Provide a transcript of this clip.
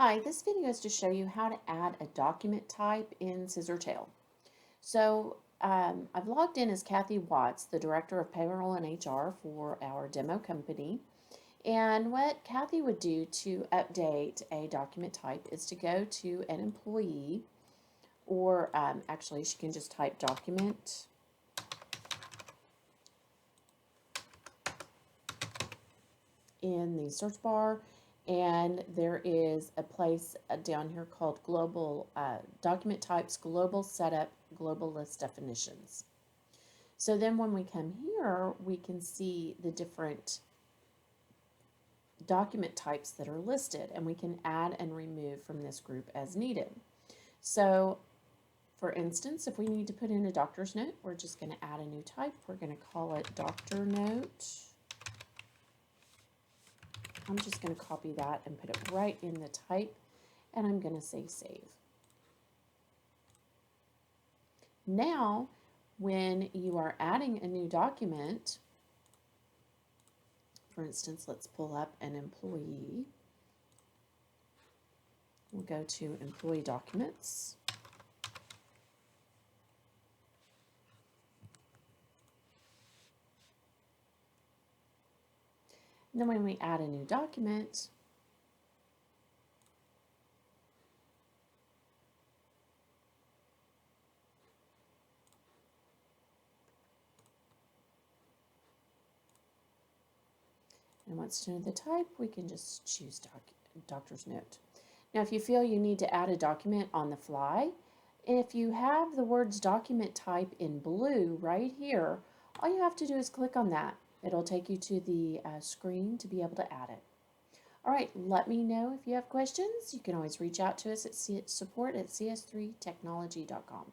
Hi, this video is to show you how to add a document type in Scissortail. I've logged in as Kathy Watts, the Director of Payroll and HR for our demo company. And what Kathy would do to update a document type is to go to an employee, or actually she can just type document in the search bar, and there is a place down here called global document types, global setup, global list definitions. So then when we come here, we can see the different document types that are listed, and we can add and remove from this group as needed. So for instance, if we need to put in a doctor's note, we're just going to add a new type. We're going to call it doctor note. I'm just going to copy that and put it right in the type, and I'm going to say save. Now, when you are adding a new document, for instance, let's pull up an employee. We'll go to employee documents. And then when we add a new document, and once to know the type, we can just choose doctor's note. Now, if you feel you need to add a document on the fly, if you have the words document type in blue right here, all you have to do is click on that. It'll take you to the screen to be able to add it. All right, let me know if you have questions. You can always reach out to us at support@cs3technology.com.